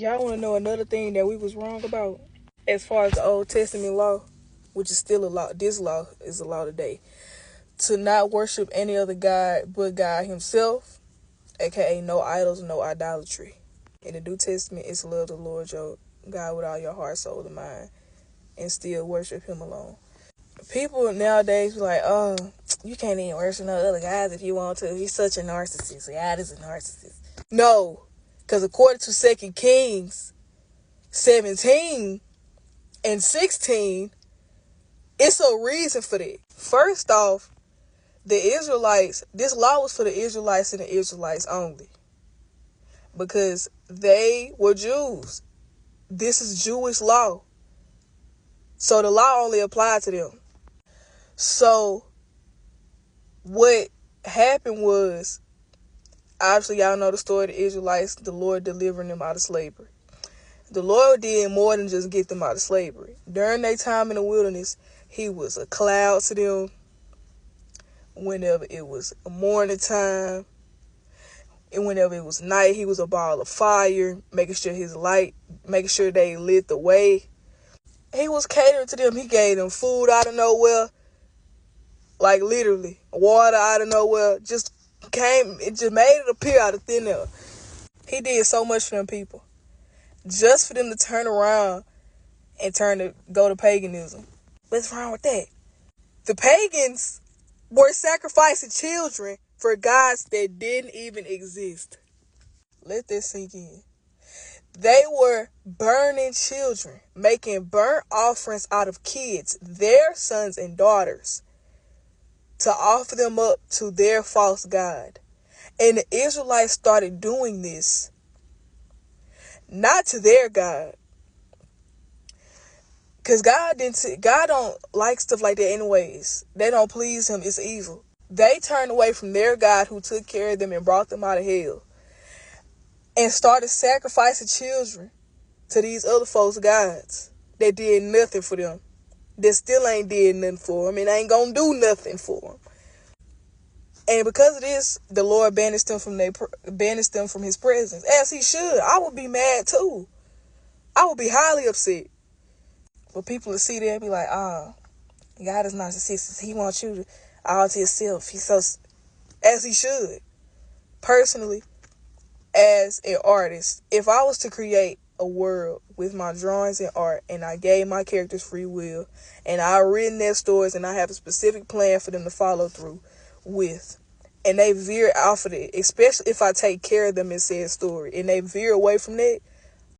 Y'all want to know another thing that we was wrong about? As far as the Old Testament law, which is still a law, this law is a law today. To not worship any other God but God himself, aka no idols, no idolatry. In the New Testament, it's love the Lord your God with all your heart, soul, and mind, and still worship him alone. People nowadays be like, oh, you can't even worship no other guys if you want to. He's such a narcissist. God is a narcissist. No, because according to 2 Kings 17 and 16, it's a reason for that. First off, the Israelites, this law was for the Israelites and the Israelites only, because they were Jews. This is Jewish law. So the law only applied to them. So what happened was, obviously y'all know the story of the Israelites, the Lord delivering them out of slavery. The Lord did more than just get them out of slavery. During their time in the wilderness, he was a cloud to them. Whenever it was morning time, and whenever it was night, he was a ball of fire, making sure they lit the way. He was catering to them. He gave them food out of nowhere, like literally water out of nowhere. It just made it appear out of thin air. He did so much for them people, just for them to turn around and go to paganism. What's wrong with that? The pagans were sacrificing children for gods that didn't even exist. Let this sink in. They were burning children, making burnt offerings out of kids, their sons and daughters, to offer them up to their false god. And the Israelites started doing this, not to their God, because God don't like stuff like that anyways. They don't please him. It's evil. They turned away from their God who took care of them and brought them out of hell, and started sacrificing children to these other folks' gods that did nothing for them, that still ain't did nothing for them, and ain't gonna do nothing for them. And because of this, the Lord banished them from his presence, as he should. I would be mad too. I would be highly upset. But people will see that and be like, God is narcissistic. He wants you to all to yourself. He's so, as he should. Personally, as an artist, if I was to create a world with my drawings and art, and I gave my characters free will, and I written their stories, and I have a specific plan for them to follow through with, and they veer off of it, especially if I take care of them in said story, and they veer away from that,